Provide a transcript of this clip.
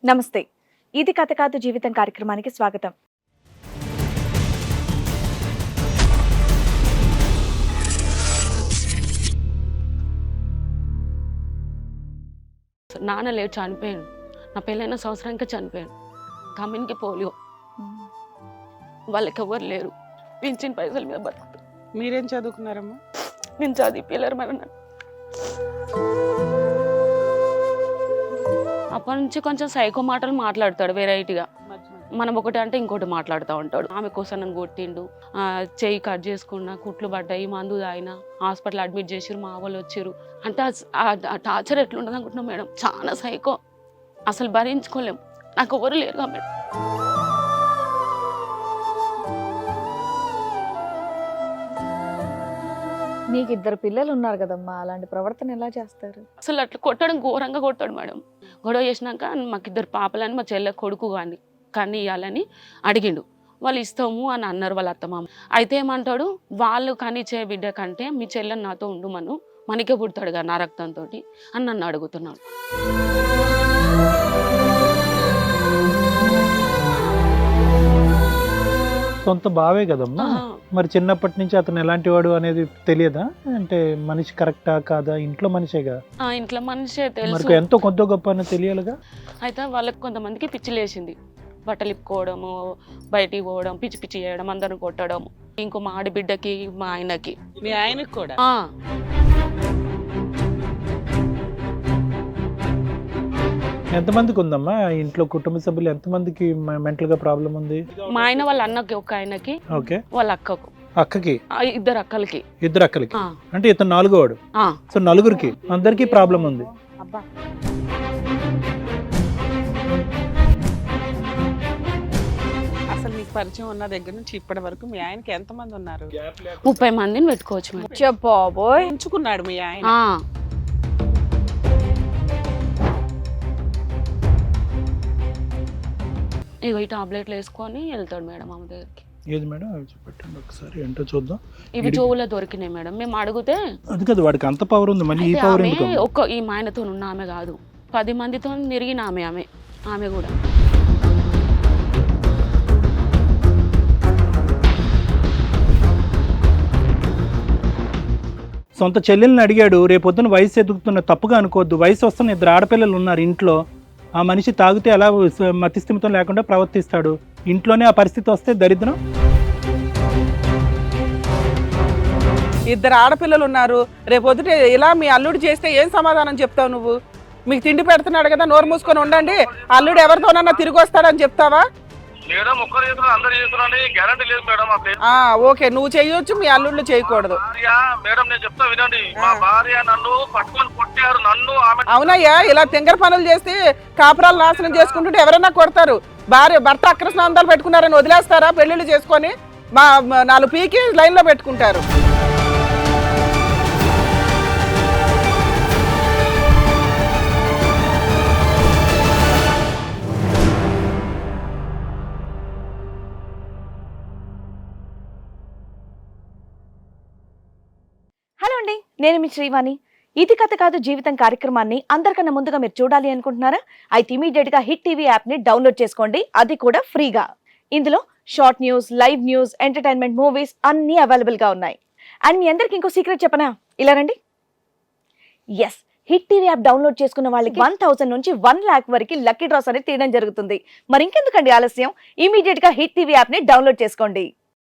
నమస్తే. ఇది కథ కాదు జీవితం కార్యక్రమానికి స్వాగతం. నాన్న లేడు, చనిపోయాడు. నా పెళ్ళైన సంవత్సరానికి చనిపోయాడు. తమ్మునికి పోలియో. వాళ్ళకి ఎవరు లేరు. పింఛన్ పైసల మీద బతుకుతారు. మీరేం చదువుకున్నారమ్మా? నేను చదివిపోలేరు మరి. అప్పటి నుంచి కొంచెం సైకో మాటలు మాట్లాడతాడు వెరైటీగా. మనం ఒకటి అంటే ఇంకోటి మాట్లాడుతూ ఉంటాడు. ఆమె కోసం నన్ను కొట్టిండు, చెయ్యి కట్ చేసుకున్నా, కుట్లు పడ్డాయి, మందు తాగిన, హాస్పిటల్ అడ్మిట్ చేసిరు, మా వాళ్ళు వచ్చారు. అంటే ఆ టార్చర్ ఎట్లుంటుంది అనుకుంటున్నాం మేడం. చాలా సైకో, అసలు భరించుకోలేం. నాకు ఎవరు లేరుగా మేడం. నీకు 2 పిల్లలు ఉన్నారు కదమ్మా, అలాంటి ప్రవర్తన ఎలా చేస్తారు? అసలు అట్లా కొట్టడం ఘోరంగా కొట్టాడు మేడం. గొడవ చేసినాక మాకు 2 పాపలని, మా చెల్లె కొడుకు కానీ ఇవ్వాలని అడిగిండు. వాళ్ళు ఇస్తాము అని అన్నారు వాళ్ళ అత్తమామ. అయితే ఏమంటాడు, వాళ్ళు కనిచ్చే బిడ్డ కంటే మీ చెల్లెని నాతో ఉండుమను, మనకే పుడతాడు కదా నా రక్తంతో అని నన్ను అడుగుతున్నాడు. సొంత బావే కదమ్మా. మరి చిన్నప్పటి నుంచి అతను ఎలాంటి వాడు అనేది తెలియదా? అంటే మనిషి కరెక్టా కాదా? ఇంట్లో మనిషేగా. ఇంట్లో మనిషే తెలుసు. మరి ఎంతో కొంత గొప్ప అని తెలియాలిగా. అయితే వాళ్ళకి కొంతమందికి పిచ్చి లేచింది. బట్టలు ఇప్పుకోవడము, బయటికి పోవడం, పిచ్చి పిచ్చి చేయడం, అందరిని కొట్టడం. ఇంకో మా ఆడబిడ్డకి, మా ఆయనకి, మీ ఆయనకి కూడా ఎంతమందికి ఉందమ్మా ఇంట్లో కుటుంబ సభ్యులు? ఎంతమందికి మెంటల్ గా ప్రాబ్లం ఉంది? మా ఆయన వాళ్ళ అన్నకి, ఒక ఆయనకి, ఓకే, వాళ్ళ అక్కకు, అక్కకి, 2 అక్కలకి, 2 అక్కలకి. అంటే ఇతను 4వ వాడు. సో 4గురికి అందరికి ప్రాబ్లం ఉంది. అసలు మీకు పరిచయం ఉన్న దగ్గర నుంచి ఇప్పటి వరకు మీ ఆయనకి ఎంతమంది ఉన్నారు? 30 మందిని పెట్టుకోవచ్చు మేడం. చెప్పబోయ్, ఉంచుకున్నాడు మీ ఆయన. ఇగో ఈ టాబ్లెట్లు వేసుకొని వెళ్తాడు మేడం ఆమె దగ్గరికి. ఏది మేడం? అవి చూపెట్టండి ఒకసారి, ఏంటో చూద్దాం. ఇవి చెవులో దొరికినాయి మేడం. మేము అడిగితే అది కదా, వాడికి అంత పవర్ ఉంది. మళ్ళీ ఈ పవర్ ఎందుకు? ఈ మా ఆయనతో ఉన్న ఆమె కాదు, 10 మందితో తిరిగిన ఆమె కూడా. సొంత చెల్లెల్ని అడిగాడు. రేపొద్దున వయసు ఎదుగుతున్న తప్పుగా అనుకోవద్దు. వయసు వస్తున్న 2 ఆడపిల్లలు ఉన్నారు ఇంట్లో. ఆ మనిషి తాగితే ఎలా మతిస్థిమితం లేకుండా ప్రవర్తిస్తాడు? ఇంట్లోనే ఆ పరిస్థితి వస్తే దరిద్రం. 2 ఆడపిల్లలు ఉన్నారు. రేపొద్దుట ఇలా మీ అల్లుడు చేస్తే ఏం సమాధానం చెప్తావు నువ్వు? మీకు తిండి పెడుతున్నాడు కదా, నోరు మూసుకొని ఉండండి, అల్లుడు ఎవరితోనన్నా తిరిగి వస్తాడని చెప్తావా? ఓకే, నువ్వు చెయ్యొచ్చు, మీ అల్లుళ్ళు చేయకూడదు. అవునయ్యా, ఇలా తింగర పనులు చేస్తే కాపురాలు నాశనం చేసుకుంటుంటే ఎవరైనా కొడతారు. భర్త అక్ర స్నాంతాలు పెట్టుకున్నారని వదిలేస్తారా? పెళ్లిళ్ళు చేసుకొని 4 పీకి లైన్ లో పెట్టుకుంటారు. హలో అండి, నేను మీ శ్రీవాణి. ఇది కథ కాదు జీవితం కార్యక్రమాన్ని అందరికన్నా ముందుగా మీరు చూడాలి అనుకుంటున్నారా? అయితే ఇమీడియట్ గా హిట్ టీవీ యాప్ ని డౌన్లోడ్ చేసుకోండి, అది కూడా ఫ్రీగా. ఇందులో short news, live news, entertainment, movies అన్ని అవైలబుల్ గా ఉన్నాయి. అండ్ మీ అందరికి ఇంకో సీక్రెట్ చెప్పనా? ఇలా రండి. Yes, hit TV app download చేసుకున్న వాళ్ళకి 1000 నుంచి 1 lakh వరకు లక్కీ డ్రాస్ అనేది తీయడం జరుగుతుంది. మరి ఇంకెందుకండి ఆలస్యం? ఇమీడియట్ గా హిట్ టీవీ యాప్ ని డౌన్లోడ్ చేసుకోండి.